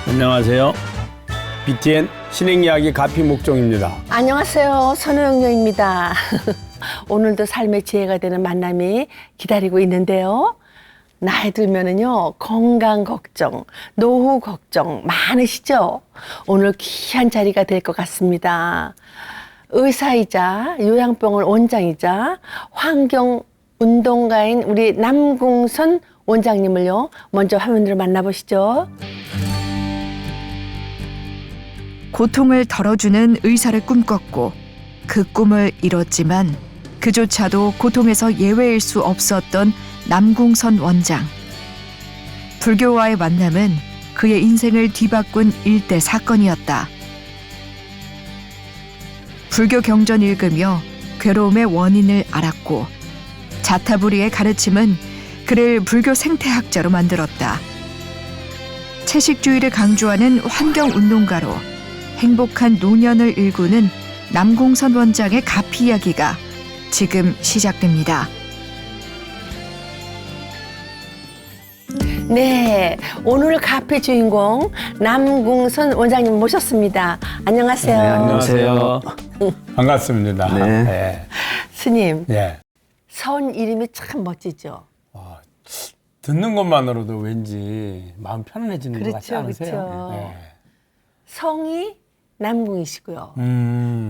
안녕하세요. BTN 신행이야기 가피 목종입니다. 안녕하세요. 선우영녀입니다. 오늘도 삶의 지혜가 되는 만남이 기다리고 있는데요. 나이 들면은요, 건강 걱정, 노후 걱정 많으시죠? 오늘 귀한 자리가 될 것 같습니다. 의사이자 요양병원 원장이자 환경운동가인 우리 남궁선 원장님을요, 먼저 화면으로 만나보시죠. 고통을 덜어주는 의사를 꿈꿨고 그 꿈을 이뤘지만 그조차도 고통에서 예외일 수 없었던 남궁선 원장. 불교와의 만남은 그의 인생을 뒤바꾼 일대 사건이었다. 불교 경전 읽으며 괴로움의 원인을 알았고 자타부리의 가르침은 그를 불교 생태학자로 만들었다. 채식주의를 강조하는 환경운동가로 행복한 노년을 일구는 남궁선 원장의 가피 이야기가 지금 시작됩니다. 네, 오늘 가피 주인공 남궁선 원장님 모셨습니다. 안녕하세요. 네, 안녕하세요. 반갑습니다. 네. 네. 스님, 예. 선 이름이 참 멋지죠? 듣는 것만으로도 왠지 마음 편안해지는 것 같지 그렇죠, 않으세요? 그렇죠. 네. 성이 남궁이시고요.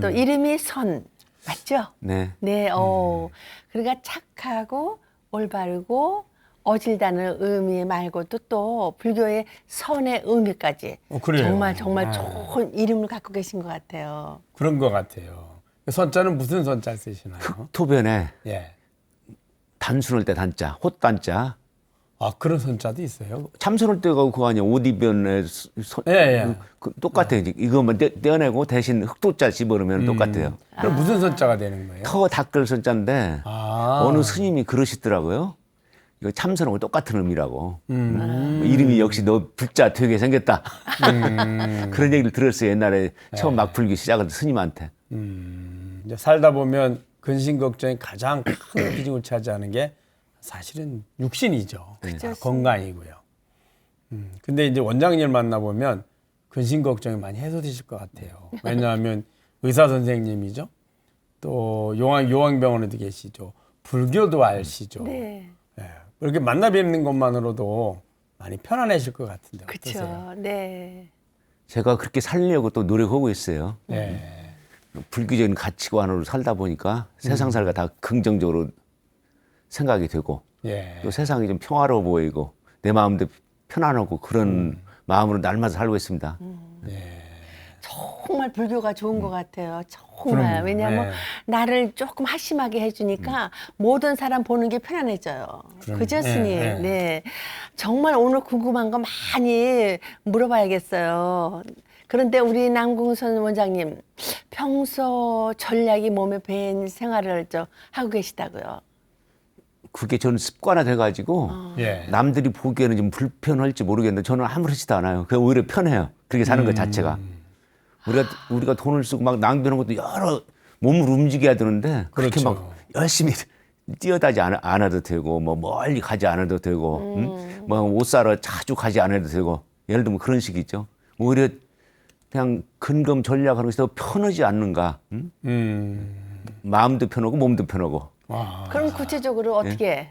또 이름이 선, 맞죠? 네. 네, 그러니까 착하고 올바르고 어질다는 의미 말고도 또 불교의 선의 의미까지 그래요. 정말 좋은 이름을 갖고 계신 것 같아요. 그런 것 같아요. 선자는 무슨 선자 쓰시나요? 토변에 예. 단순할 때 단자, 헛단자. 그런 선자도 있어요? 참선할 때가 그거 아니야. 옷이변에 예. 똑같아요. 이거만 떼어내고 대신 흑도자 집어넣으면 똑같아요. 그럼 무슨 선자가 되는 거예요? 터 닦을 선자인데 어느 스님이 그러시더라고요. 이거 참선하고 똑같은 의미라고. 이름이 역시 너 불자 되게 생겼다. 그런 얘기를 들었어요. 옛날에 처음 막 불기 시작할 때 스님한테. 이제 살다 보면 근심 걱정이 가장 큰 비중을 차지하는 게 사실은 육신이죠. 그렇죠. 건강이고요. 근데 이제 원장님을 만나보면 근심 걱정이 많이 해소되실 것 같아요. 왜냐하면 의사 선생님이죠. 또 요양병원에도 계시죠. 불교도 아시죠. 네, 예. 이렇게 만나 뵙는 것만으로도 많이 편안해질 것 같은데 어떠세요? 그렇죠. 네. 제가 그렇게 살려고 또 노력하고 있어요. 예. 불교적인 가치관으로 살다 보니까 세상 살가 다 긍정적으로 생각이 되고 예. 또 세상이 좀 평화로워 보이고 내 마음도 편안하고 그런 마음으로 날마다 살고 있습니다. 정말 불교가 좋은 것 같아요. 정말. 그럼요. 왜냐하면 네. 나를 조금 한심하게 해주니까 모든 사람 보는 게 편안해져요. 그럼요. 그죠, 네, 스님? 네. 네. 정말 오늘 궁금한 거 많이 물어봐야겠어요. 그런데 우리 남궁선 원장님, 평소 전략이 몸에 배인 생활을 하고 계시다고요. 그게 저는 습관화 돼가지고 예. 남들이 보기에는 좀 불편할지 모르겠는데 저는 아무렇지도 않아요. 그냥 오히려 편해요. 그렇게 사는 것 자체가. 우리가 돈을 쓰고 막 낭비하는 것도 여러 몸을 움직여야 되는데 그렇게 그렇죠. 막 열심히 뛰어다지 않아도 되고 뭐 멀리 가지 않아도 되고 뭐 옷 사러 자주 가지 않아도 되고 예를 들면 그런 식이죠. 오히려 그냥 근검 전략하는 것이 더 편하지 않는가. 마음도 편하고 몸도 편하고. 그럼 구체적으로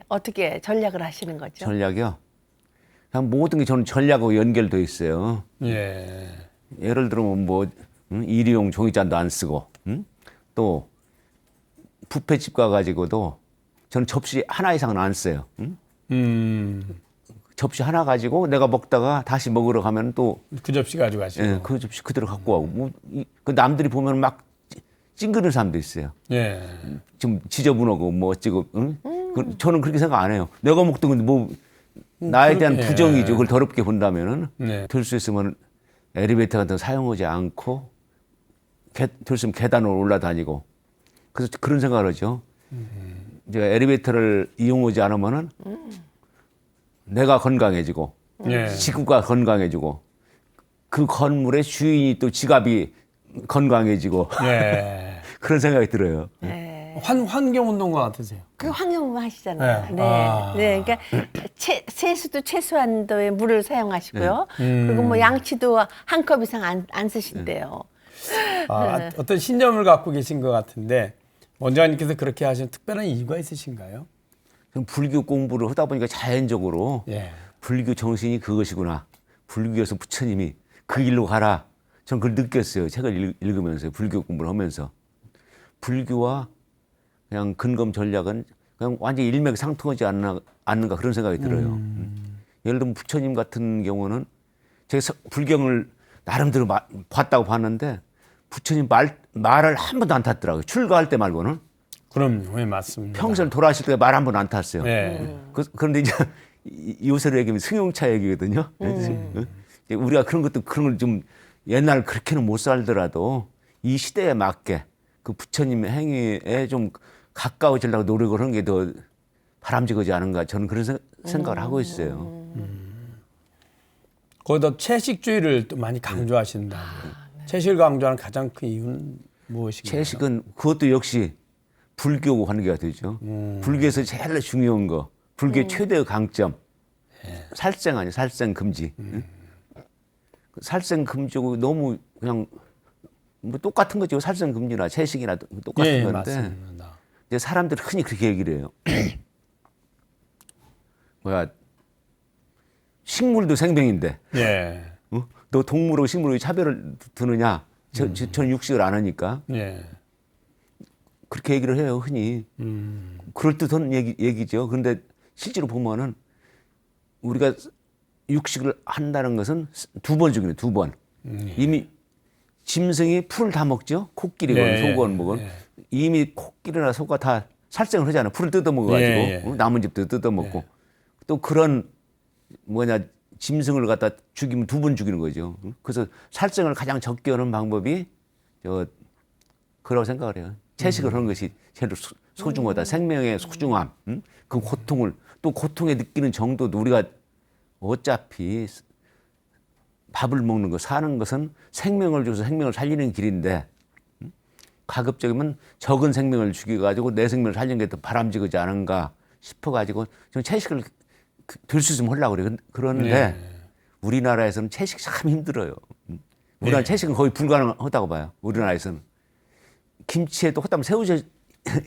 어떻게 전략을 하시는 거죠? 전략이요. 그냥 모든 게 저는 전략하고 연결돼 있어요. 예. 예를 들면 뭐 일회용 종이잔도 안 쓰고 또 뷔페집 가가지고도 저는 접시 하나 이상은 안 써요. 접시 하나 가지고 내가 먹다가 다시 먹으러 가면 또 그 접시 가지고 가시고. 그 접시 그대로 갖고 가고 그 남들이 보면 막 찡그는 사람도 있어요. 예. 좀 지저분하고 뭐 어찌고 저는 그렇게 생각 안 해요. 내가 먹던 건데 뭐 나에 대한 그렇게, 부정이죠. 그걸 더럽게 본다면은 네. 될 수 있으면 엘리베이터 같은 거 사용하지 않고 될 수 있으면 계단으로 올라다니고 그래서 그런 생각을 하죠. 이제 엘리베이터를 이용하지 않으면은 내가 건강해지고 예. 지구가 건강해지고 그 건물의 주인이 또 지갑이 건강해지고 예. 그런 생각이 들어요. 네. 환경운동가 같으세요. 그 환경부 하시잖아요. 네. 네. 아. 네. 그러니까 세수도 최소한도의 물을 사용하시고요. 그리고 뭐 양치도 한 컵 이상 안 쓰신대요. 어떤 신념을 갖고 계신 것 같은데 원장님께서 그렇게 하신 특별한 이유가 있으신가요? 그럼 불교 공부를 하다 보니까 자연적으로 예. 불교 정신이 그것이구나. 불교에서 부처님이 그 길로 가라. 전 그걸 느꼈어요. 책을 읽으면서 불교 공부를 하면서. 불교와 그냥 근검 전략은 그냥 완전히 일맥상통하지 않는가 그런 생각이 들어요. 예를 들면 부처님 같은 경우는 제가 불경을 나름대로 봤다고 봤는데 부처님 말을 한 번도 안 탔더라고요. 출가할 때 말고는. 그럼요. 예, 맞습니다. 평생 돌아가실 때 말 한 번 안 탔어요. 네. 그런데 이제 요새로 얘기하면 승용차 얘기거든요. 이제 우리가 그런 걸 좀 옛날 그렇게는 못 살더라도 이 시대에 맞게 그 부처님 행위에 좀 가까워지려고 노력을 하는 게 더 바람직하지 않은가 저는 그런 생각을 하고 있어요. 거기다 채식주의를 또 많이 강조하신다고. 채식을 강조하는 가장 큰 이유는 무엇인가요? 채식은 그것도 역시 불교하고 관계가 되죠. 불교에서 제일 중요한 거, 불교의 최대의 강점, 살생 아니에요. 살생 금지. 살생 금지고 너무 그냥 뭐 똑같은 거죠. 살생 금지나 채식이나 똑같은 예, 건데. 맞습니다. 이제 사람들이 흔히 그렇게 얘기를 해요. 뭐야, 식물도 생명인데, 예. 너 동물하고 식물하고 차별을 두느냐? 저는 육식을 안 하니까. 예. 그렇게 얘기를 해요, 흔히. 그럴듯한 얘기죠. 그런데 실제로 보면은 우리가 육식을 한다는 것은 두 번 죽이네, 두 번. 이미 짐승이 풀을 다 먹죠. 코끼리건 네, 소건 뭐건. 이미 코끼리나 소가 다 살생을 하잖아요. 풀을 뜯어먹어가지고. 나뭇잎도 뜯어먹고. 또 그런 짐승을 갖다 죽이면 두 번 죽이는 거죠. 그래서 살생을 가장 적게 하는 방법이 그라고 생각을 해요. 채식을 하는 것이 제일 소중하다. 생명의 소중함, 그 고통을 또 고통에 느끼는 정도도 우리가 어차피 밥을 먹는 거 사는 것은 생명을 줘서 생명을 살리는 길인데 가급적이면 적은 생명을 죽여가지고 내 생명을 살리는 게 더 바람직하지 않은가 싶어가지고 좀 채식을 될 수 있으면 하려고 그래요. 그런데 우리나라에서는 채식 참 힘들어요. 우리나라 채식은 거의 불가능하다고 봐요. 우리나라에서는. 김치에도 허다면 새우젓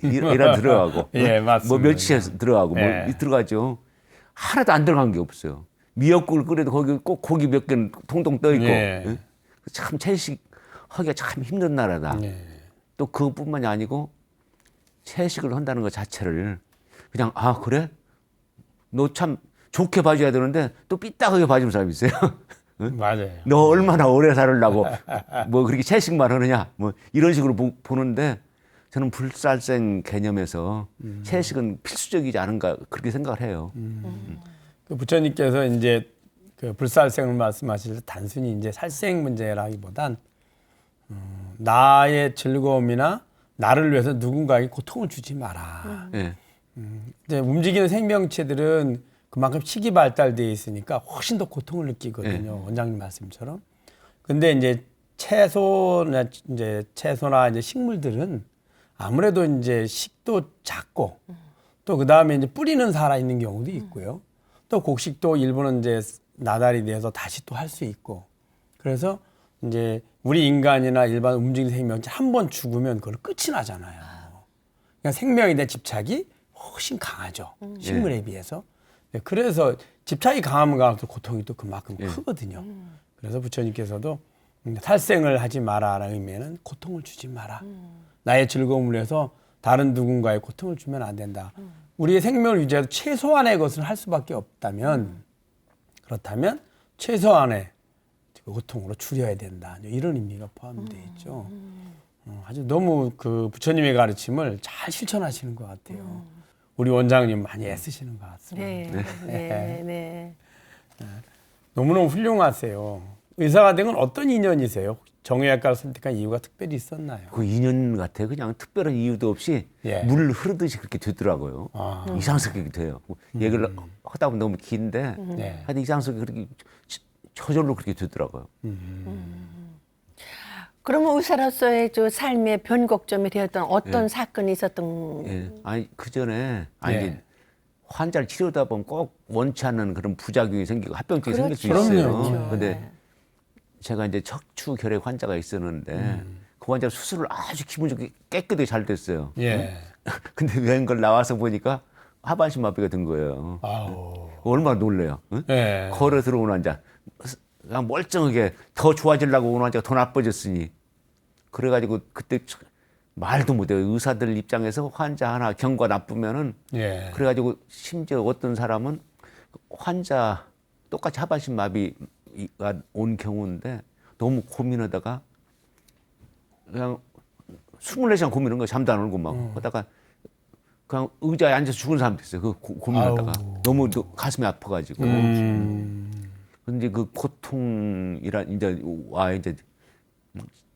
이라 들어가고 예, 맞습니다. 뭐 멸치에 들어가고 뭐 예. 들어가죠. 하나도 안 들어간 게 없어요. 미역국을 끓여도 거기 꼭 고기 몇 개는 통통 떠 있고. 예. 참 채식하기가 참 힘든 나라다. 예. 또 그것뿐만이 아니고 채식을 한다는 것 자체를 그냥 아 그래? 너 참 좋게 봐줘야 되는데 또 삐딱하게 봐주는 사람이 있어요. 맞아요. 너 얼마나 오래 살으려고 뭐 그렇게 채식만 하느냐 뭐 이런 식으로 보는데 저는 불살생 개념에서 채식은 필수적이지 않은가 그렇게 생각을 해요. 그 부처님께서 이제 그 불살생을 말씀하실 때 단순히 이제 살생 문제라기보단 나의 즐거움이나 나를 위해서 누군가에게 고통을 주지 마라. 예. 이제 움직이는 생명체들은 그만큼 식이 발달되어 있으니까 훨씬 더 고통을 느끼거든요. 원장님 말씀처럼. 근데 이제 채소나 이제 식물들은 아무래도 이제 식도 작고 또 그다음에 이제 뿌리는 살아 있는 경우도 있고요. 또 곡식도 일부는 이제 나달이 돼서 다시 또 할 수 있고. 그래서 이제 우리 인간이나 일반 움직이는 생명체 한 번 죽으면 그걸 끝이 나잖아요. 그러니까 생명에 대한 집착이 훨씬 강하죠. 식물에 비해서. 네, 그래서 집착이 강하면 강할수록 고통이 또 그만큼 크거든요. 그래서 부처님께서도 살생을 하지 마라라는 의미에는 고통을 주지 마라. 나의 즐거움을 위해서 다른 누군가의 고통을 주면 안 된다. 우리의 생명을 유지해서 최소한의 것을 할 수밖에 없다면 그렇다면 최소한의 고통으로 줄여야 된다. 이런 의미가 포함되어 있죠. 아주 너무 그 부처님의 가르침을 잘 실천하시는 것 같아요. 우리 원장님 많이 애쓰시는 것 같습니다. 네. 너무너무 훌륭하세요. 의사가 된 건 어떤 인연이세요? 정형외과를 선택한 이유가 특별히 있었나요? 그 인연 같아요. 그냥 특별한 이유도 없이 물 흐르듯이 그렇게 되더라고요. 이상스럽게 돼요. 얘기를 하다 보면 너무 긴데 하여튼 이상스럽게 그렇게 저절로 그렇게 되더라고요. 그러면 의사로서의 저 삶의 변곡점이 되었던 어떤 사건이 있었던 예. 아니 그 전에 예. 이제 환자를 치료하다 보면 꼭 원치 않는 그런 부작용이 생기고 합병증이 생길 수 그렇죠. 있어요. 그럼요. 근데 제가 이제 척추 결핵 환자가 있었는데 그 환자 수술을 아주 기분 좋게 깨끗하게 잘 됐어요. 예. 근데 웬걸 나와서 보니까 하반신 마비가 든 거예요. 아우. 얼마나 놀래요. 응? 예. 걸어 들어온 환자 그냥 멀쩡하게 더 좋아지려고 온 환자가 더 나빠졌으니 그래가지고 그때 말도 못해요. 의사들 입장에서 환자 하나 경과 나쁘면은 예. 그래가지고 심지어 어떤 사람은 환자 똑같이 하반신 마비가 온 경우인데 너무 고민하다가 그냥 24시간 고민한 거예요. 잠도 안 오고 막 하다가 그냥 의자에 앉아서 죽은 사람도 있어요. 그 고민하다가 너무 가슴이 아파가지고. 근데 그 고통이란 이제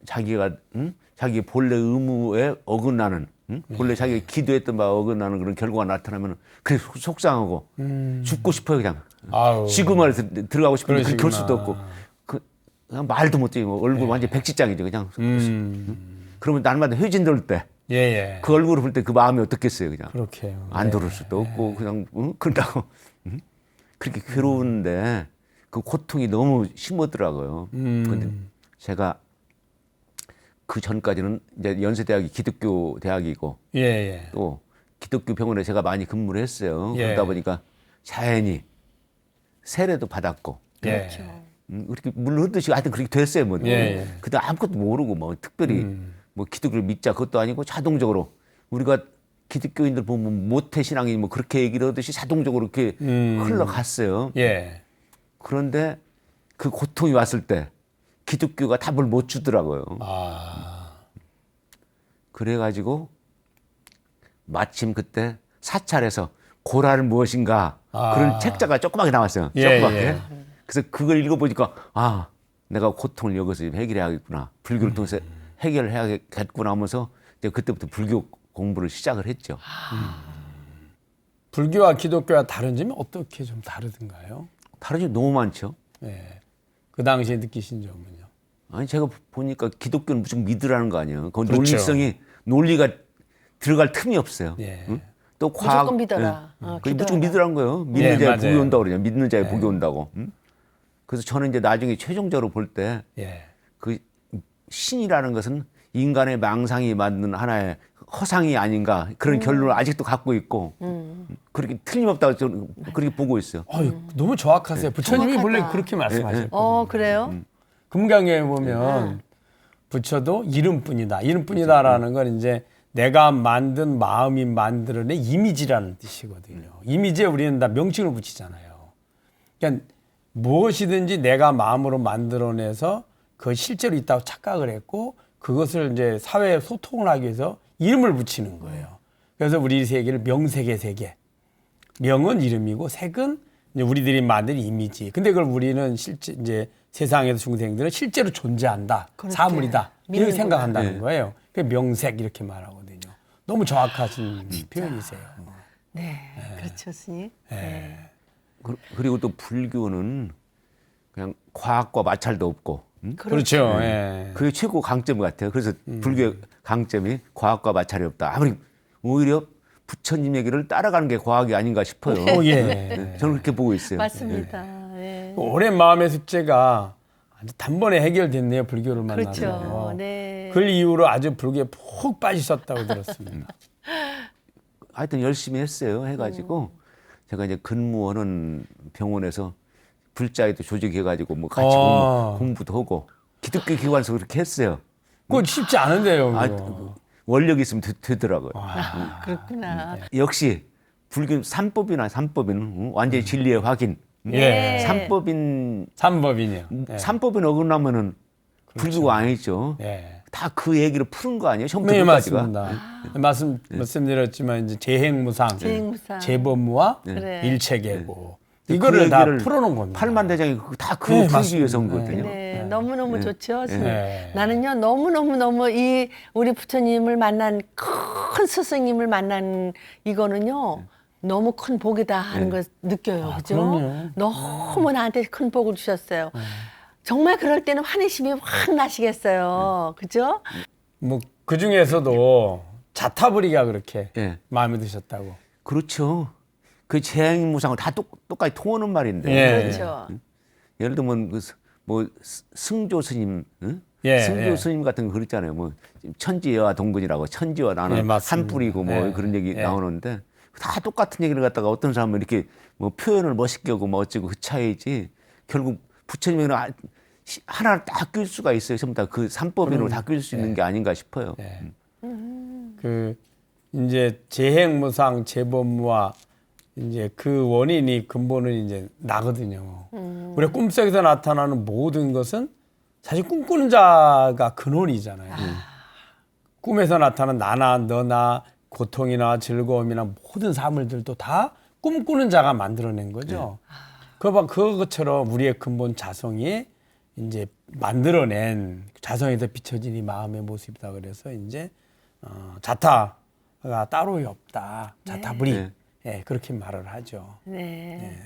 자기가 자기 본래 의무에 어긋나는 본래 자기가 기도했던 바 어긋나는 그런 결과가 나타나면 그래 속상하고 죽고 싶어요 그냥. 아우. 지구마을 들어가고 싶은데 그렇게 올 그러시구나. 수도 없고 그냥 말도 못해. 얼굴 완전 백지장이죠 그냥. 그러면 날마다 회진 돌 때 그 예. 얼굴을 볼 때 그 마음이 어떻겠어요 그냥. 그렇게요. 안 돌을 수도 없고 그냥 그런다고 그렇게 괴로운데 그 고통이 너무 심하더라고요. 근데 제가 그 전까지는 이제 연세대학이 기독교 대학이고 예. 또 기독교 병원에 제가 많이 근무를 했어요. 예. 그러다 보니까 자연히 세례도 받았고 예. 그렇게 물 흐르듯이 하여튼 그렇게 됐어요. 뭐. 예. 그때 아무것도 모르고 뭐 특별히 뭐 기독교를 믿자 그것도 아니고 자동적으로 우리가 기독교인들 보면 모태 신앙이 뭐 그렇게 얘기를 하듯이 자동적으로 이렇게 흘러갔어요. 예. 그런데 그 고통이 왔을 때 기독교가 답을 못 주더라고요. 아. 그래가지고 마침 그때 사찰에서 고라는 무엇인가 그런 책자가 조그맣게 나왔어요. 예, 조그맣게. 예. 그래서 그걸 읽어보니까 아 내가 고통을 여기서 해결해야겠구나. 불교를 통해서 해결해야겠구나 하면서 이제 그때부터 불교 공부를 시작을 했죠. 불교와 기독교와 다른 점이 어떻게 좀 다르던가요? 다른 점이 너무 많죠. 예. 그 당시에 느끼신 점은요? 아니 제가 보니까 기독교는 무조건 믿으라는 거 아니에요. 그 그렇죠. 논리가 들어갈 틈이 없어요. 예. 응? 또 과학 무조건 믿어라. 그게 무조건 믿으라는 거예요. 믿는 예, 자에 맞아요. 복이 온다고 그러냐. 믿는 자에 복이 온다고. 응? 그래서 저는 이제 나중에 최종적으로 볼 때 예. 그 신이라는 것은 인간의 망상이 만든 하나의 허상이 아닌가 그런 결론을 아직도 갖고 있고 그렇게 틀림없다고 저는 그렇게 보고 있어요. 아유, 너무 정확하세요. 부처님이 정확하다. 원래 그렇게 말씀하셨거든요. 그래요? 금강에 보면 부처도 이름뿐이다. 이름뿐이다라는 건 이제 내가 만든 마음이 만들어낸 이미지라는 뜻이거든요. 이미지에 우리는 다 명칭을 붙이잖아요. 그러니까 무엇이든지 내가 마음으로 만들어내서 그 실제로 있다고 착각을 했고 그것을 이제 사회에 소통을 하기 위해서 이름을 붙이는 거예요. 그래서 우리 세계를 명색의 세계. 명은 이름이고 색은 이제 우리들이 만든 이미지. 근데 그걸 우리는 실제 이제 세상에서 중생들은 실제로 존재한다. 그렇게 사물이다. 이렇게 믿는구나. 생각한다는 거예요. 그 명색 이렇게 말하거든요. 너무 정확하신 표현이세요. 네, 그렇죠, 스님. 네. 그리고 또 불교는 그냥 과학과 마찰도 없고 그렇죠. 예. 그게 최고 강점 같아요. 그래서 불교의 강점이 과학과 마찰이 없다. 아무리 오히려 부처님 얘기를 따라가는 게 과학이 아닌가 싶어요. 오, 예. 네, 저는 그렇게 보고 있어요. 맞습니다. 네. 오랜 마음의 숙제가 아주 단번에 해결됐네요. 불교를 만나서. 그렇죠. 네. 그 이후로 아주 불교에 푹 빠지셨다고 들었습니다. 하여튼 열심히 했어요. 해가지고 제가 이제 근무하는 병원에서 불자에도 조직해가지고 뭐 같이 공부도 하고 기독교 기관에서 그렇게 했어요. 그거 쉽지 않은데요. 아, 그거. 원력이 있으면 되더라고요. 그렇구나. 역시 불교 삼법은 완전히 진리의 확인. 예. 삼법인 삼법이네요. 예. 삼법인 어긋나면은 불교가 아니죠. 예. 다 그 얘기를 푸는 거 아니에요? 처음부터 네, 끝까지가. 맞습니다. 말씀드렸지만 이제 재행무상, 재행무상. 재법무와 그래. 일체계고 그 이거를 다 얘기를 풀어놓은 겁니다. 팔만대장이 다 그거 네, 풀기 맞습니다. 위해서 온 거거든요. 네, 너무너무 좋죠. 스님. 네. 나는요, 너무너무 이 우리 부처님을 만난 큰 스승님을 만난 이거는요, 너무 큰 복이다 하는 걸 느껴요. 그죠? 그럼요. 너무 나한테 큰 복을 주셨어요. 정말 그럴 때는 환희심이 확 나시겠어요. 그죠? 뭐 그 중에서도 자타브리가 그렇게 예. 마음에 드셨다고. 그렇죠. 그 재행무상은 다 똑같이 통하는 말인데. 예. 그렇죠. 예를 들면 뭐 승조 스님, 응? 예, 승조 예. 스님 같은 거 그랬잖아요. 뭐 천지와 동근이라고 천지와 나는 예, 맞습니다. 한 뿌리고 뭐 예, 그런 얘기 예. 나오는데 다 똑같은 얘기를 갖다가 어떤 사람은 이렇게 뭐 표현을 멋있게 하고 뭐 어쩌고 그 차이지 결국 부처님은 하나를 딱 낄 수가 있어요. 전부 다 그 삼법인으로 다 낄 수 있는 게 아닌가 싶어요. 예. 그 이제 재행무상 재범무와 이제 그 원인이 근본은 이제 나거든요. 우리 꿈속에서 나타나는 모든 것은 사실 꿈꾸는 자가 근원이잖아요. 꿈에서 나타나는 나나 너나 고통이나 즐거움이나 모든 사물들도 다 꿈꾸는 자가 만들어낸 거죠. 그것처럼 우리의 근본 자성이 이제 만들어낸 자성에서 비춰진 이 마음의 모습이다. 그래서 이제 자타가 따로 없다. 자타불이. 네. 예, 그렇게 말을 하죠. 네.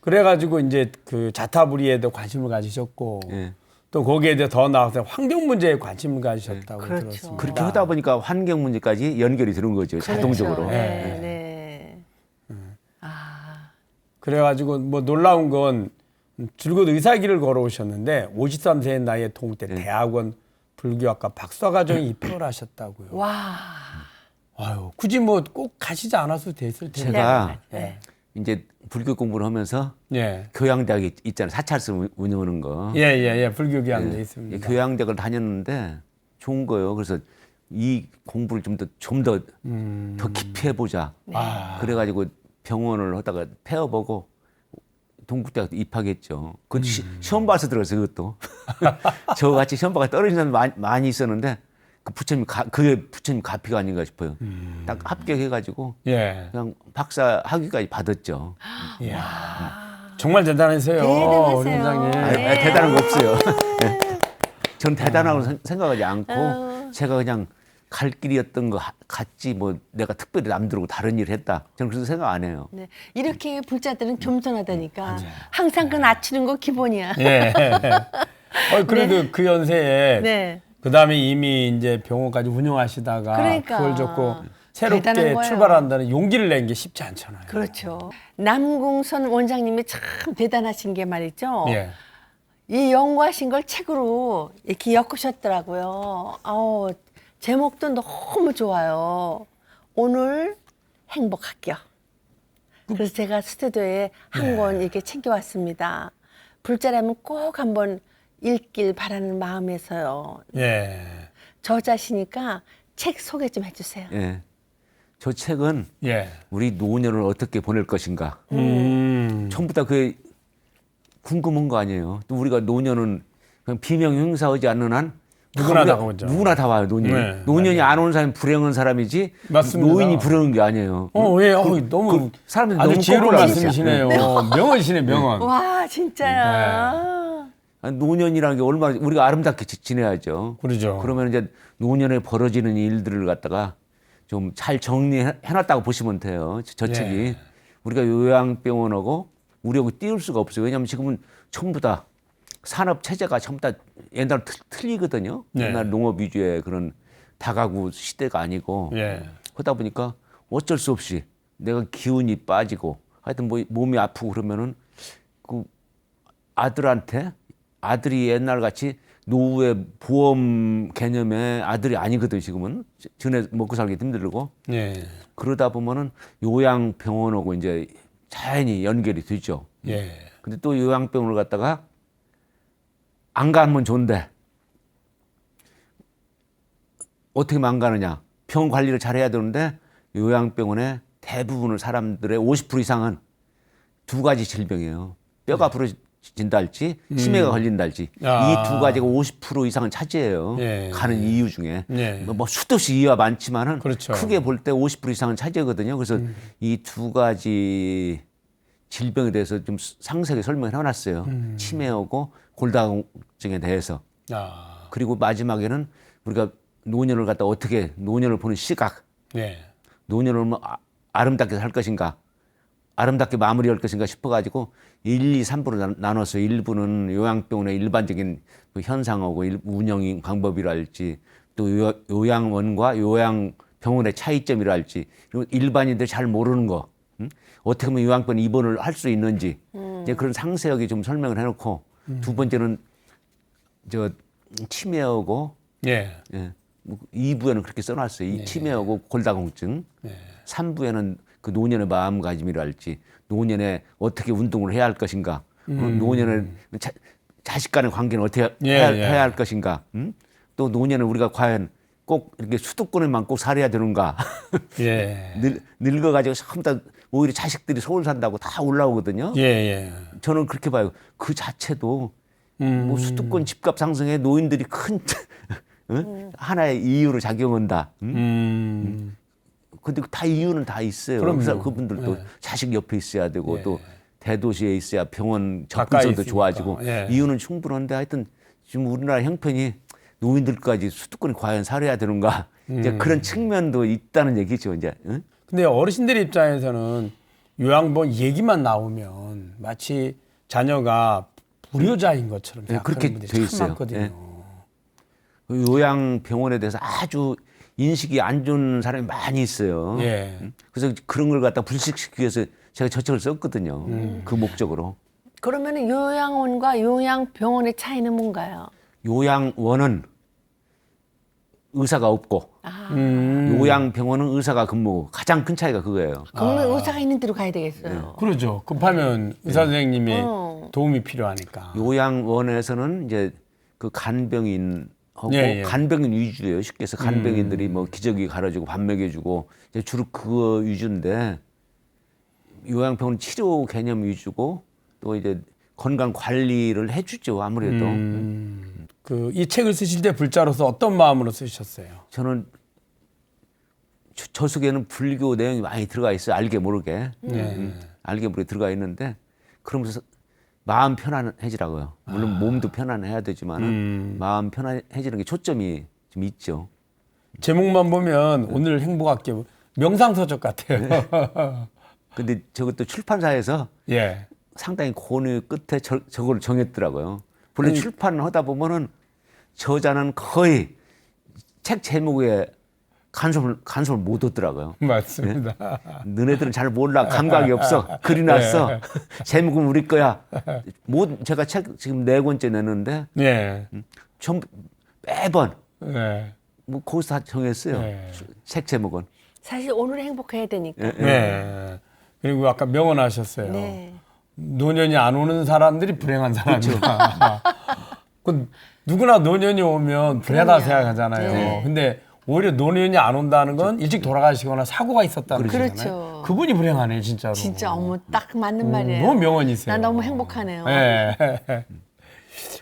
그래가지고 이제 그 자타불이에도 관심을 가지셨고 예. 또 거기에 대해 더 나아가서 환경 문제에 관심을 가지셨다고 그렇죠. 들었습니다. 그렇게 하다 보니까 환경 문제까지 연결이 되는 거죠. 자동적으로. 그렇죠. 네. 네. 그래가지고 뭐 놀라운 건 줄곧 의사길을 걸어오셨는데 53세의 나이에 동대 대학원 불교학과 박사과정에 입학을 하셨다고요. 와. 아유, 굳이 뭐 꼭 가시지 않아도 됐을 텐데. 제가 네. 이제 불교 공부를 하면서 예. 교양대학이 있잖아요. 사찰서 운영하는 거. 예. 불교 교양대 예, 있습니다. 교양대학을 다녔는데 좋은 거예요. 그래서 이 공부를 좀 더 깊이 해보자. 그래가지고 병원을 하다가 폐업하고 동국대학도 입학했죠. 그 시험 봐서 들었어요. 그것도 저같이 시험 봐가 떨어진 사람 많이 있었는데 그 부처님 그게 부처님 가피가 아닌가 싶어요. 딱 합격해가지고 예. 그냥 박사 학위까지 받았죠. 이야. 정말 대단하세요. 대단하세요. 우리 원장님. 네. 대단한 거 없어요. 전 대단하고 생각하지 않고 제가 그냥 갈 길이었던 거 같지 뭐 내가 특별히 남들하고 다른 일을 했다. 저는 그래서 생각 안 해요. 네. 이렇게 불자들은 겸손하다니까. 항상 그 낮추는 거 기본이야. 예. 그래도 그 연세에 네. 그 다음에 이미 이제 병원까지 운영하시다가 그러니까. 그걸 접고 대단한 새롭게 거예요. 출발한다는 용기를 낸 게 쉽지 않잖아요. 그렇죠. 남궁선 원장님이 참 대단하신 게 말이죠. 예. 이 연구하신 걸 책으로 이렇게 엮으셨더라고요. 제목도 너무 좋아요. 오늘 행복학교. 그래서 제가 스튜디오에 한 권 이렇게 챙겨왔습니다. 불자라면 꼭 한번 읽길 바라는 마음에서요. 예. 저자시니까 책 소개 좀 해주세요. 예. 저 책은 예. 우리 노년을 어떻게 보낼 것인가. 전부 다 그게 궁금한 거 아니에요. 또 우리가 노년은 그냥 비명 행사하지 않는 한 누구나 우리가 다 오죠. 누구나 다 와요. 노년. 네, 노년이 안 오는 사람이 불행한 사람이지. 맞습니다. 노인이 불행한 게 아니에요. 예. 너무 사람들이 아주 너무 지혜로운 거꾸로 말씀이시네요. 명언이시네, 명언. 와 진짜요. 노년이라는 게 얼마나 우리가 아름답게 지내야죠. 그러죠. 그러면 이제 노년에 벌어지는 일들을 갖다가 좀 잘 정리해놨다고 보시면 돼요. 저 책이. 우리가 요양병원하고 우리하고 띄울 수가 없어요. 왜냐하면 지금은 전부 다 산업 체제가 전부 다 옛날 틀리거든요. 네. 옛날 농업 위주의 그런 다가구 시대가 아니고 예. 그러다 보니까 어쩔 수 없이 내가 기운이 빠지고 하여튼 뭐 몸이 아프고 그러면은 그 아들한테 아들이 옛날 같이 노후의 보험 개념의 아들이 아니거든 지금은 전에 먹고 살기 힘들고 예. 그러다 보면은 요양병원하고 이제 자연히 연결이 되죠. 예. 근데 또 요양병원을 갔다가 안 가면 좋은데 어떻게 안 가느냐? 병 관리를 잘해야 되는데 요양병원에 대부분의 사람들의 50% 이상은 두 가지 질병이에요. 뼈가 부러진다 할지 치매가 걸린다 할지 이 두 가지가 50% 이상은 차지해요. 예. 가는 이유 중에 예. 뭐 수도 없이 이유가 많지만은 그렇죠. 크게 볼 때 50% 이상은 차지하거든요. 그래서 이 두 가지 질병에 대해서 좀 상세하게 설명을 해놨어요. 치매하고 골다공증에 대해서. 그리고 마지막에는 우리가 노년을 갖다 어떻게 노년을 보는 시각, 예. 노년을 아름답게 살 것인가, 아름답게 마무리할 것인가 싶어가지고 1, 2, 3부로 나눠서 1부는 요양병원의 일반적인 그 현상하고 운영 방법이랄지 또 요양원과 요양병원의 차이점이랄지 그리고 일반인들이 잘 모르는 거 어떻게 하면 요양병원 입원을 할 수 있는지 이제 그런 상세하게 좀 설명을 해놓고 두 번째는 저 치매하고 예. 2부에는 그렇게 써놨어요. 이 치매하고 골다공증. 3부에는 그 노년의 마음가짐이랄지 노년에 어떻게 운동을 해야 할 것인가. 노년에 자식 간의 관계는 어떻게 해야 할 것인가. 또 노년에 우리가 과연 꼭 이렇게 수도권에만 꼭 살아야 되는가. 예. 늙어가지고 전부 다 오히려 자식들이 서울 산다고 다 올라오거든요. 예. 저는 그렇게 봐요. 그 자체도 뭐 수도권 집값 상승에 노인들이 큰 하나의 이유로 작용한다. 근데 다 이유는 다 있어요. 그럼요. 그분들도 예. 자식 옆에 있어야 되고 예. 또 대도시에 있어야 병원 가까이 접근성도 있으니까. 좋아지고 예. 이유는 충분한데 하여튼 지금 우리나라 형편이 노인들까지 수도권에 과연 살아야 되는가 이제 그런 측면도 있다는 얘기죠. 이제. 응? 근데 어르신들 입장에서는 요양병원 얘기만 나오면 마치 자녀가 불효자인 것처럼 네, 생각하는 그렇게 분들이 돼 참 있어요. 많거든요. 네. 그 요양병원에 대해서 아주 인식이 안 좋은 사람이 많이 있어요. 예. 그래서 그런 걸 갖다 불식시키기 위해서 제가 저 책을 썼거든요. 그 목적으로. 그러면 요양원과 요양병원의 차이는 뭔가요? 요양원은 의사가 없고 요양병원은 의사가 근무고 가장 큰 차이가 그거예요. 그러면 의사가 있는 데로 가야 되겠어요. 그러죠. 급하면 의사 선생님이 어. 도움이 필요하니까. 요양원에서는 이제 그 간병인하고 예. 간병인 위주예요. 쉽게 해서 간병인들이 뭐 기저귀 갈아주고 밥 먹여주고 이제 주로 그거 위주인데 요양병원 치료 개념 위주고 또 이제 건강 관리를 해주죠. 아무래도 그 이 책을 쓰실 때 불자로서 어떤 마음으로 쓰셨어요? 저는 저 속에는 불교 내용이 많이 들어가 있어요. 알게 모르게. 알게 모르게 들어가 있는데 그러면서 마음 편안해지라고요. 물론 몸도 편안해야 되지만 마음 편안해지는 게 초점이 좀 있죠. 제목만 보면 오늘 행복할게 명상서적 같아요. 근데 저것도 출판사에서 예. 상당히 고뇌 끝에 저걸 정했더라고요. 본래 출판을 하다 보면은 저자는 거의 책 제목에 간섭을 못 얻더라고요. 맞습니다. 너네들은 잘 몰라. 감각이 없어. 글이 났어. 제목은 우리 거야. 제가 책 지금 4권째 내는데 예. 전 매번 예. 뭐 거기서 다 정했어요. 네. 책 제목은. 사실 오늘 행복해야 되니까. 네. 그리고 아까 명언하셨어요. 네. 노년이 안 오는 사람들이 불행한 사람이다. 그 누구나 노년이 오면 불행하다 그럼요. 생각하잖아요. 네. 근데 오히려 노년이 안 온다는 건 일찍 돌아가시거나 사고가 있었다는 그렇죠. 거잖아요. 그분이 불행하네 진짜로. 진짜 어머 딱 맞는 말이에요. 너무 명언이세요. 난 너무 행복하네요. 네.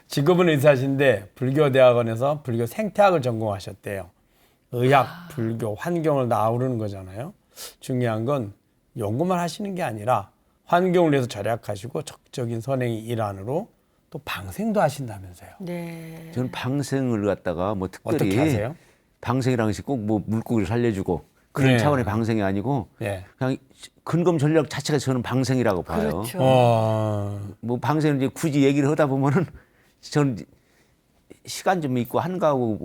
직업은 의사신데 불교대학원에서 불교 생태학을 전공하셨대요. 의학, 불교, 환경을 다 아우르는 거잖아요. 중요한 건 연구만 하시는 게 아니라 환경을 위해서 절약하시고 적극적인 선행의 일환으로 또 방생도 하신다면서요. 네. 저는 방생을 갖다가 뭐 특별히 어떻게 하세요? 방생이라는 것이 꼭 뭐 물고기를 살려주고 그런 네. 차원의 방생이 아니고 예. 그냥 근검 전략 자체가 저는 방생이라고 봐요. 그렇죠. 뭐 방생을 이제 굳이 얘기를 하다 보면은 저는 시간 좀 있고 한가하고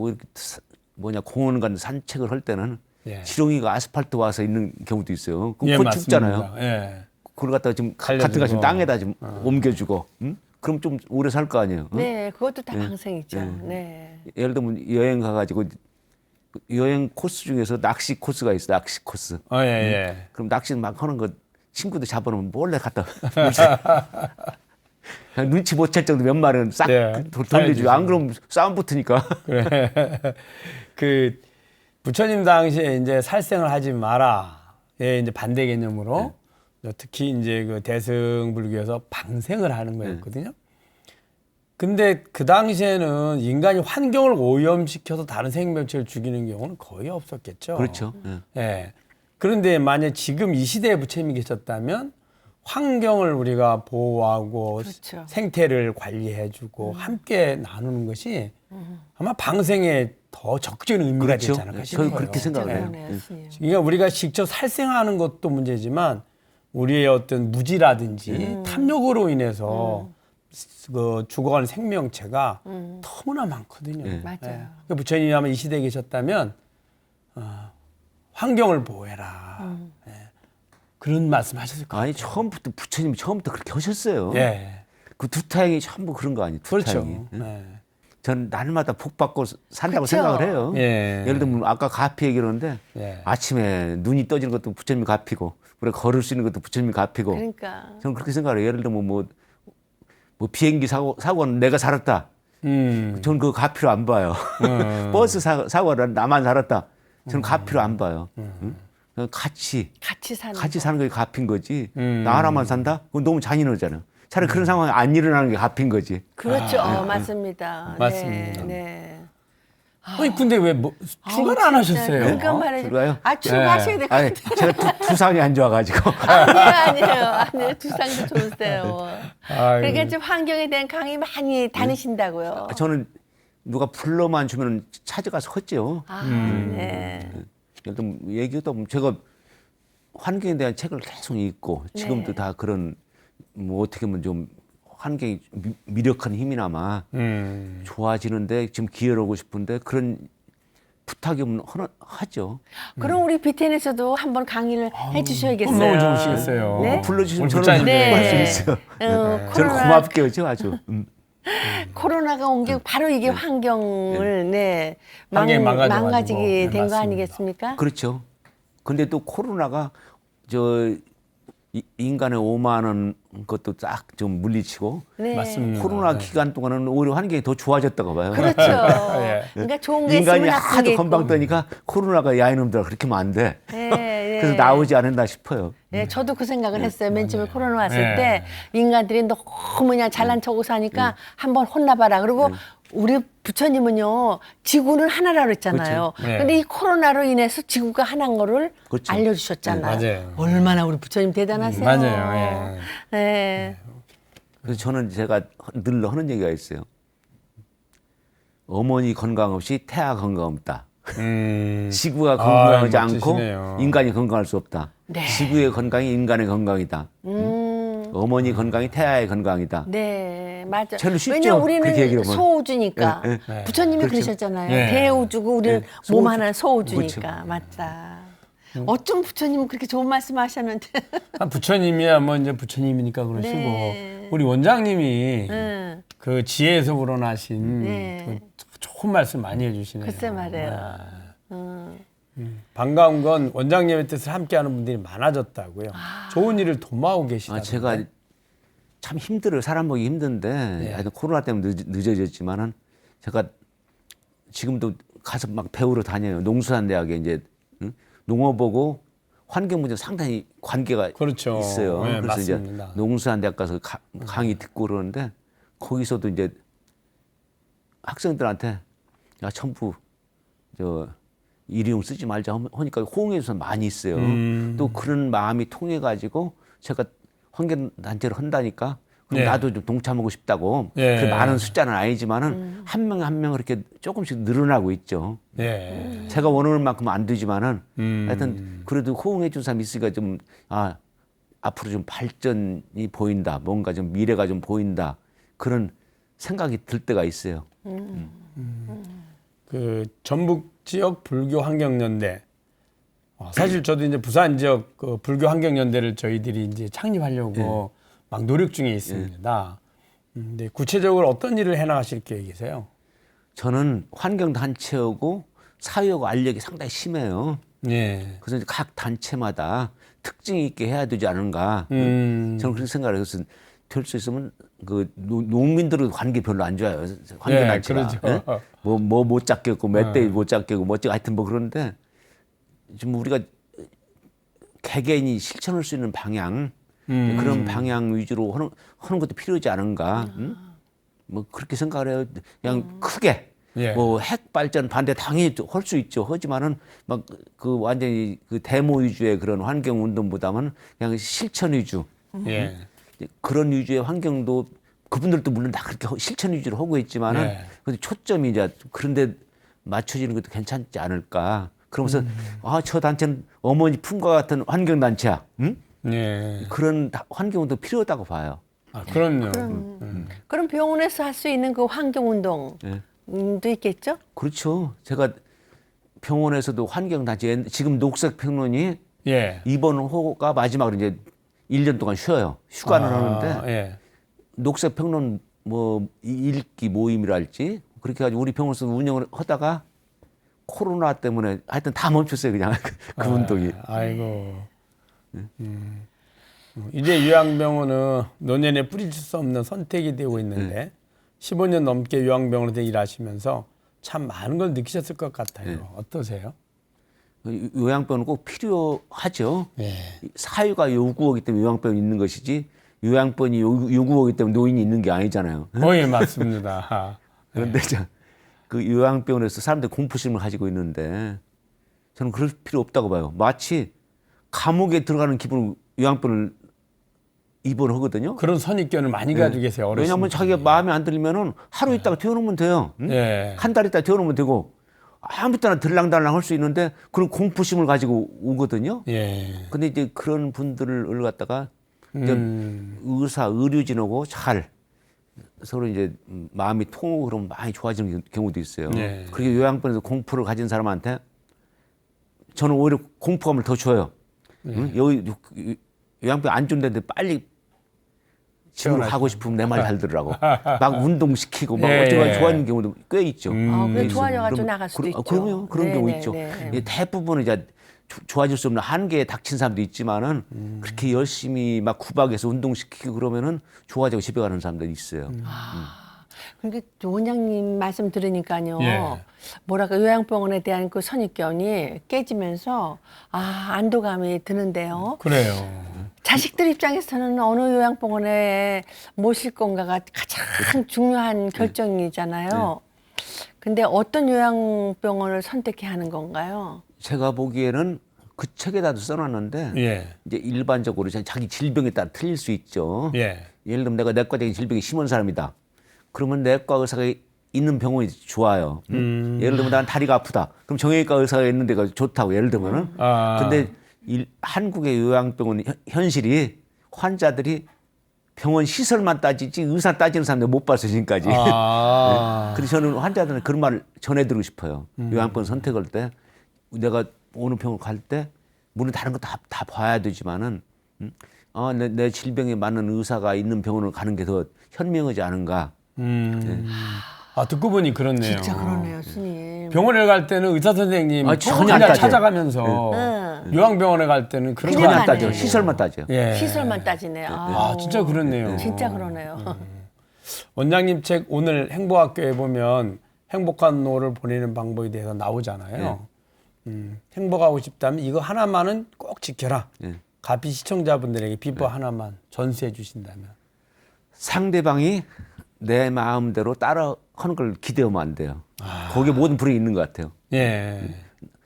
뭐 이렇게 공원 간 산책을 할 때는 예. 지렁이가 아스팔트 와서 있는 경우도 있어요. 그럼 예, 곧 맞습니다. 죽잖아요. 예. 그걸 갖다가 좀 살려주고. 같은 거 땅에다 좀 옮겨주고, 그럼 좀 오래 살 거 아니에요. 응? 네, 그것도 다 방생이죠. 네. 네. 예를 들면 여행 가가지고 여행 코스 중에서 낚시 코스가 있어, 낚시 코스. 예, 예. 그럼 낚시 막 하는 거 친구들 잡아놓으면 몰래 갖다 그냥 눈치 못 챌 정도 몇 마리는 싹 네, 돌려주고 안 그러면 싸움 붙으니까. 그래. 그 부처님 당시에 이제 살생을 하지 마라. 예, 이제 반대 개념으로 특히 이제 그 대승불교에서 방생을 하는 거였거든요. 근데 그 당시에는 인간이 환경을 오염시켜서 다른 생명체를 죽이는 경우는 거의 없었겠죠. 그렇죠. 예. 예. 그런데 만약 지금 이 시대에 부처님이 계셨다면 환경을 우리가 보호하고 그렇죠. 생태를 관리해주고 함께 나누는 것이 아마 방생에 더 적극적인 의미가 그렇죠. 되지 않을까 싶어요. 저는 그렇게 생각을 해요. 그러네요, 스님. 그러니까 우리가 직접 살생하는 것도 문제지만 우리의 어떤 무지라든지 탐욕으로 인해서 그 죽어가는 생명체가 너무나 많거든요. 네. 맞아요. 그러니까 부처님이 아마 이 시대에 계셨다면 환경을 보호해라. 예. 그런 말씀하셨을 것 같아요. 아니 처음부터 부처님이 처음부터 그렇게 하셨어요. 예. 그 두타행이 전부 그런 거 아니에요. 그렇죠. 두타행이. 예. 저는 날마다 복 받고 산다고 그쵸. 생각을 해요. 예. 예를 들면 아까 가피 얘기하는데 예. 아침에 눈이 떠지는 것도 부처님이 가피고 우리가 걸을 수 있는 것도 부처님이 가피고 그러니까. 저는 그렇게 생각을 해요. 예를 들면 뭐 비행기 사고는 내가 살았다. 저는 그거 가피로 안 봐요. 버스 사고는 나만 살았다. 저는 가피로 안 봐요. 응? 그냥 같이 사는 게 가피인 거지. 나 하나만 산다? 그건 너무 잔인하잖아요. 차라리 그런 상황이 안 일어나는 게 가피인 거지. 그렇죠. 맞습니다. 맞습니다. 네. 네. 아니 근데 왜 출가를 안 하셨어요? 그러니까 말이죠. 출가요? 출가하셔야 될 것 아니, 같아요. 제가 두상이 안 좋아가지고. 아니에요. 두상도 좋으세요. 아유. 그러니까 좀 환경에 대한 강의 많이 다니신다고요. 저는 누가 불러만 주면 찾아가서 했죠. 네. 예를 들면 얘기하다 보면 제가 환경에 대한 책을 계속 읽고 지금도 네. 다 그런 뭐 어떻게 보면 좀 환경이 미력한 힘이나마 좋아지는데 지금 기여를 하고 싶은데 그런 부탁이 오면 하죠. 그럼 우리 BTN에서도 한번 강의를 해주셔야겠어요. 너무 좋으시겠어요. 네? 불러주시면 우리 저는 부장님. 네. 할수 있어요. 저는 고맙게 하죠 아주. 코로나가 온 게 바로 이게 환경을 환경이 망가져가지고. 망가지게 네, 된 거 맞습니다. 아니겠습니까? 그렇죠. 근데 또 코로나가 인간의 오만한 것도 딱 좀 물리치고 네. 맞습니다. 코로나 네. 기간 동안은 오히려 환경이 더 좋아졌다고 봐요. 그렇죠. 예. 그러니까 좋은 게 인간이 있으면 나쁜 게 하도 있고. 건방 떠니까 코로나가 야 이놈들아 그렇게 하면 안 돼. 네, 그래서 나오지 않았나 싶어요. 네, 저도 그 생각을 했어요. 맨 처음에 코로나 왔을 네. 때 인간들이 너무 그냥 잘난 척하고 사니까 한번 혼나봐라. 그리고 우리 부처님은요 지구는 하나라 그랬잖아요. 그렇죠. 네. 근데 이 코로나로 인해서 지구가 하나인 거를 그렇죠. 알려주셨잖아요. 네, 맞아요. 얼마나 우리 부처님 대단하세요. 맞아요. 예. 네. 그래서 저는 제가 늘 하는 얘기가 있어요. 어머니 건강 없이 태아 건강 없다. 지구가 건강하지 않고 멋지시네요. 인간이 건강할 수 없다. 네. 지구의 건강이 인간의 건강이다. 어머니 건강이 태아의 건강이다. 네, 맞아. 제일 쉽죠? 왜냐면 그렇게 우리는 얘기를 하면. 소우주니까. 네. 부처님이 그렇죠. 그러셨잖아요. 네. 대우주고 우리는 네. 몸 소우주. 하나는 소우주니까. 그렇죠. 맞다. 어쩜 부처님은 그렇게 좋은 말씀 하셨는데. 부처님이야 뭐 이제 부처님이니까 그러시고 네. 우리 원장님이 응. 그 지혜에서 우러나신 네. 그 좋은 말씀 많이 해주시네요. 글쎄 말이에요. 반가운 건 원장님의 뜻을 함께하는 분들이 많아졌다고요. 좋은 일을 도모하고 계시다. 제가 참 힘들어요. 사람 보기 힘든데 하여튼 코로나 때문에 늦어졌지만은 제가 지금도 가서 막 배우러 다녀요. 농수산대학에 이제 농업하고 환경 문제 상당히 관계가 그렇죠. 있어요. 네, 그래서 맞습니다. 이제 농수산대학 가서 강의 듣고 그러는데 거기서도 이제 학생들한테 야 전부 일회용 쓰지 말자 하니까 호응해줘서 많이 있어요. 또 그런 마음이 통해 가지고 제가 환경단체를 한다니까 그럼 네. 나도 좀 동참하고 싶다고. 네. 그 많은 숫자는 아니지만은 한 명 한 명 이렇게 조금씩 늘어나고 있죠. 예. 제가 원하는 만큼 안 되지만은 하여튼 그래도 호응해 준 사람이 있으니까 좀 앞으로 좀 발전이 보인다. 뭔가 좀 미래가 좀 보인다. 그런 생각이 들 때가 있어요. 그 전북 지역 불교 환경연대. 사실 저도 이제 부산 지역 그 불교 환경연대를 저희들이 이제 창립하려고 막 노력 중에 있습니다. 근데 구체적으로 어떤 일을 해나가실 계획이세요? 저는 환경단체하고 사회하고 알력이 상당히 심해요. 예. 그래서 이제 각 단체마다 특징이 있게 해야 되지 않은가. 저는 그렇게 생각을 해서 될 수 있으면 그 농민들의 관계 별로 안 좋아요. 환경단체가. 그러죠. 뭐 못 잡겠고 멧돼지 못 잡겠고 뭐 하여튼 뭐 그런데 좀 우리가 개개인이 실천할 수 있는 방향 그런 방향 위주로 하는 것도 필요하지 않은가. 뭐 그렇게 생각을 해요. 그냥 크게 예. 뭐 핵 발전 반대 당연히 할 수 있죠. 하지만은 막 그 완전히 그 데모 위주의 그런 환경 운동보다는 그냥 실천 위주 예. 그런 위주의 환경도 그분들도 물론 다 그렇게 실천 위주로 하고 있지만은 네. 근데 초점이 이제 그런데 맞춰지는 것도 괜찮지 않을까. 그러면서 저 단체는 어머니 품과 같은 환경 단체야. 응? 예. 그런 환경운동 필요하다고 봐요. 아, 그럼요. 그럼 병원에서 할 수 있는 그 환경 운동도 예. 있겠죠? 그렇죠. 제가 병원에서도 환경단체 지금 녹색평론이 예. 이번 호가 마지막으로 이제 1년 동안 쉬어요. 휴가는 하는데 예. 녹색평론 뭐 읽기 모임이랄지 그렇게 해가지고 우리 병원에서 운영을 하다가 코로나 때문에 하여튼 다 멈췄어요. 그냥 그 운동이. 아이고. 이제 요양병원은 노년에 뿌릴 수 없는 선택이 되고 있는데 15년 넘게 요양병원에서 일하시면서 참 많은 걸 느끼셨을 것 같아요. 어떠세요? 요양병원은 꼭 필요하죠. 예. 사회가 요구하기 때문에 요양병원이 있는 것이지 요양병원이 요구하기 때문에 노인이 있는 게 아니잖아요. 거의 맞습니다. 그런데 그 요양병원에서 사람들이 공포심을 가지고 있는데 저는 그럴 필요 없다고 봐요. 마치 감옥에 들어가는 기분으로 요양병원을 입원하거든요. 그런 선입견을 많이 가지고 계세요. 어르신들이. 왜냐하면 자기가 마음에 안 들면은 하루 있다가 되어놓으면 돼요. 응? 예. 한 달 있다가 되어놓으면 되고 아무 때나 들랑달랑 할 수 있는데 그런 공포심을 가지고 오거든요. 예. 근데 이제 그런 분들을 갖다가 이제 의사, 의료진하고 잘 서로 이제 마음이 통하고 그러면 많이 좋아지는 경우도 있어요. 네. 그렇게 요양병원에서 공포를 가진 사람한테 저는 오히려 공포감을 더 줘요. 응? 여기 요양병원 안 좋은데 빨리 집으로 가고 싶으면 내 말 잘 들으라고. 막 운동시키고 막 예. 어쩌고 좋아하는 경우도 꽤 있죠. 그래 예, 좋아져가지고 그럼- 나갈 수도 있죠. 그럼요. 그런 네, 경우 네, 있죠. 네. 예, 대부분은 이제 좋아질 수 없는 한계에 닥친 사람도 있지만은 그렇게 열심히 막 구박해서 운동시키고 그러면은 좋아지고 집에 가는 사람들이 있어요. 그러니까 원장님 말씀 들으니까요. 예. 뭐랄까 요양병원에 대한 그 선입견이 깨지면서 안도감이 드는데요. 그래요. 자식들 입장에서는 어느 요양병원에 모실 건가가 가장 중요한 결정이잖아요. 근데 어떤 요양병원을 선택해야 하는 건가요? 제가 보기에는 그 책에다도 써놨는데 예. 이제 일반적으로 자기 질병에 따라 틀릴 수 있죠. 예. 예를 들면 내가 내과적인 질병이 심한 사람이다. 그러면 내과 의사가 있는 병원이 좋아요. 예를 들면 난 다리가 아프다. 그럼 정형외과 의사가 있는 데가 좋다고 예를 들면은. 근데 한국의 요양병원 현실이 환자들이 병원 시설만 따지지 의사 따지는 사람들 못 봤어요 지금까지. 그래서 저는 환자들한테 그런 말을 전해드리고 싶어요. 요양병원 선택할 때 내가 어느 병원 갈 때 물론 다른 거 다 봐야 되지만은 내 질병에 맞는 의사가 있는 병원을 가는 게 더 현명하지 않은가. 듣고 보니 그렇네요. 진짜 그러네요, 스님. 병원에 갈 때는 의사 선생님 전혀 안 그냥 따져요. 찾아가면서 요양병원에 갈 때는 그런 그냥 거 전혀 안 안 따져. 해요. 시설만 따져. 예. 시설만 따지네요. 진짜 그렇네요. 진짜 그러네요. 원장님 책 오늘 행복학교에 보면 행복한 노를 보내는 방법에 대해서 나오잖아요. 행복하고 싶다면 이거 하나만은 꼭 지켜라. 예. 가피 시청자분들에게 비법 하나만 전수해 주신다면. 상대방이 내 마음대로 따라 하는 걸 기대하면 안 돼요. 거기에 모든 불행이 있는 것 같아요. 예.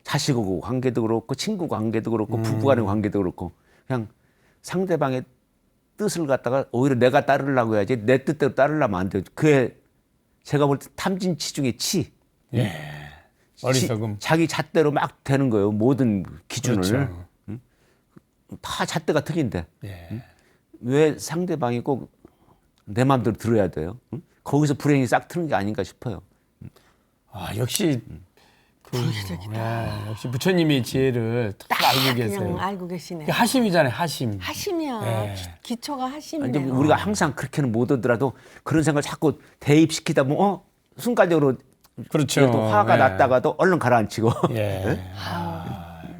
자식하고 관계도 그렇고 친구 관계도 그렇고 부부간의 관계도 그렇고 그냥 상대방의 뜻을 갖다가 오히려 내가 따르려고 해야지 내 뜻대로 따르려면 안 돼요. 그게 제가 볼 때 탐진치 중에 치. 어리석음. 자기 잣대로 막 되는 거예요. 모든 기준을. 그렇죠. 다 잣대가 틀린데 예. 왜 상대방이 꼭 내 마음대로 들어야 돼요? 응? 거기서 불행이 싹 트는 게 아닌가 싶어요. 역시 역시 부처님의 지혜를 딱 알고 계세요. 그냥 알고 계시네. 이게 하심이잖아요, 하심. 하심이야. 예. 기초가 아니, 하심이네요. 우리가 항상 그렇게는 못 하더라도 그런 생각을 자꾸 대입시키다 보면 순간적으로 그렇죠. 또 화가 예. 났다가도 얼른 가라앉히고 예.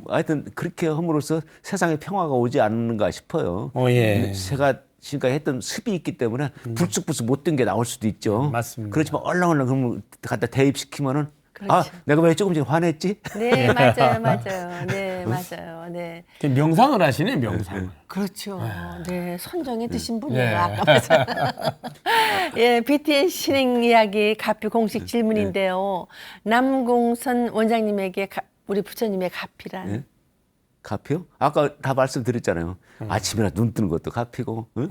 하여튼 그렇게 함으로써 세상에 평화가 오지 않는가 싶어요. 예. 근데 제가 지금까지 했던 습이 있기 때문에 불쑥불쑥 못된 게 나올 수도 있죠. 맞습니다. 그렇지만 얼렁얼렁 그러면 갖다 대입시키면은 그렇죠. 내가 왜 조금 전에 화냈지? 네, 맞아요, 맞아요. 네, 맞아요. 네. 명상을 하시네, 명상을. 그렇죠. 네, 선정해 드신 분이에요. 예. 아까 맞아요. 예, BTN 신행 이야기 가피 공식 질문인데요. 남궁선 원장님에게 우리 부처님의 가피란? 예? 가피요? 아까 다 말씀드렸잖아요. 아침이나 눈 뜨는 것도 가피고, 응?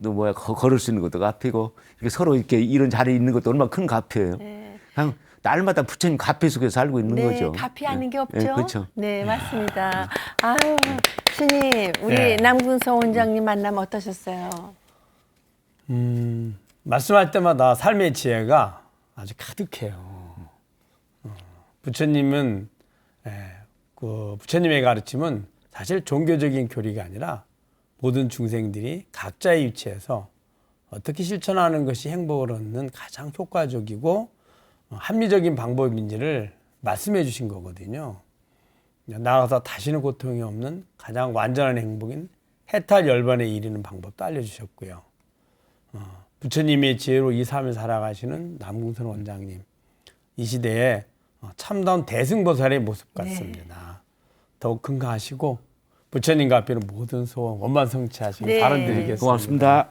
또 뭐야 걸을 수 있는 것도 가피고, 이렇게 서로 이렇게 이런 자리에 있는 것도 얼마나 큰 가피예요. 네. 그냥 날마다 부처님 가피 속에 살고 있는 네, 거죠. 가피하는 게 없죠. 예, 그렇죠. 네, 맞습니다. 아유, 부처님, 우리 예. 남궁선 원장님 만나면 어떠셨어요? 말씀할 때마다 삶의 지혜가 아주 가득해요. 부처님은 그 부처님의 가르침은 사실 종교적인 교리가 아니라 모든 중생들이 각자의 위치에서 어떻게 실천하는 것이 행복을 얻는 가장 효과적이고 합리적인 방법인지를 말씀해 주신 거거든요. 나아가서 다시는 고통이 없는 가장 완전한 행복인 해탈 열반에 이르는 방법도 알려주셨고요. 부처님의 지혜로 이 삶을 살아가시는 남궁선 원장님, 이 시대에 참다운 대승보살의 모습 같습니다. 더욱 건강하시고 부처님과 앞에는 모든 소원 원만 성취하시길 네. 바람드리겠습니다. 고맙습니다.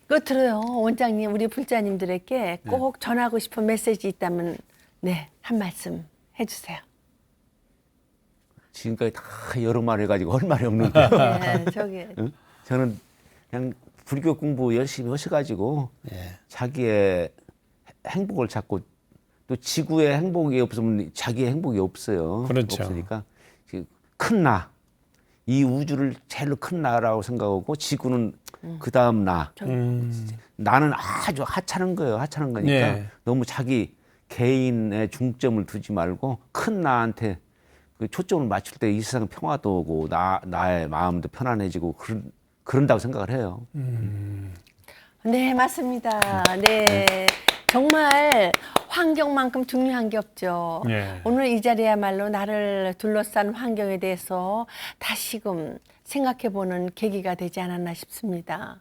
끝으로요, 원장님, 우리 불자님들에게 꼭 전하고 싶은 메시지 있다면 네, 한 말씀 해주세요. 지금까지 다 여러 말 해가지고 할 말이 없는데 네, 저기 응? 저는 그냥 불교 공부 열심히 하셔가지고 자기의 행복을 찾고 또 지구의 행복이 없으면 자기의 행복이 없어요. 그렇죠. 없으니까 큰 나, 이 우주를 제일 큰 나라고 생각하고 지구는 그 다음 나. 나는 아주 하찮은 거예요. 하찮은 거니까 네. 너무 자기 개인의 중점을 두지 말고 큰 나한테 그 초점을 맞출 때 이 세상 평화도 오고 나의 마음도 편안해지고 그런다고 생각을 해요. 네, 맞습니다. 네. 정말 환경만큼 중요한 게 없죠. 네. 오늘 이 자리야말로 나를 둘러싼 환경에 대해서 다시금 생각해보는 계기가 되지 않았나 싶습니다.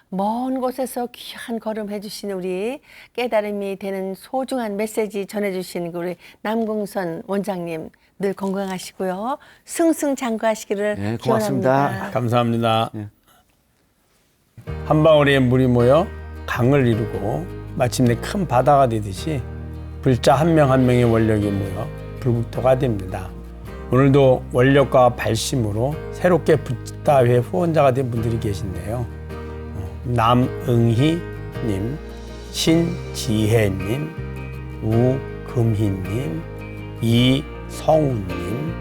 먼 곳에서 귀한 걸음 해주신 우리 깨달음이 되는 소중한 메시지 전해주신 우리 남궁선 원장님 늘 건강하시고요. 승승장구하시기를 네, 고맙습니다. 기원합니다. 감사합니다. 한 방울의 물이 모여 강을 이루고 마침내 큰 바다가 되듯이 불자 한 명 한 명의 원력이 모여 불국토가 됩니다. 오늘도 원력과 발심으로 새롭게 붓다회 후원자가 된 분들이 계신데요. 남응희님, 신지혜님, 우금희님, 이성우님,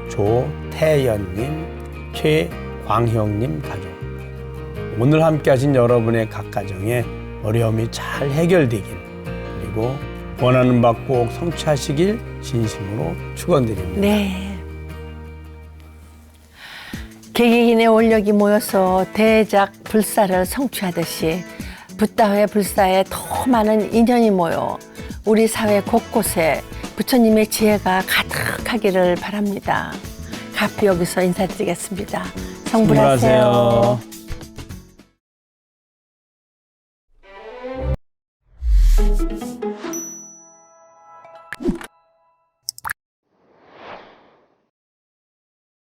조태연님, 최광형님 가족. 오늘 함께 하신 여러분의 각 가정에 어려움이 잘 해결되길, 그리고 원하는 바 꼭 성취하시길 진심으로 축원드립니다. 네. 개개인의 원력이 모여서 대작 불사를 성취하듯이 붓다회 불사에 더 많은 인연이 모여 우리 사회 곳곳에 부처님의 지혜가 가득하기를 바랍니다. 가피 여기서 인사드리겠습니다. 성불하세요.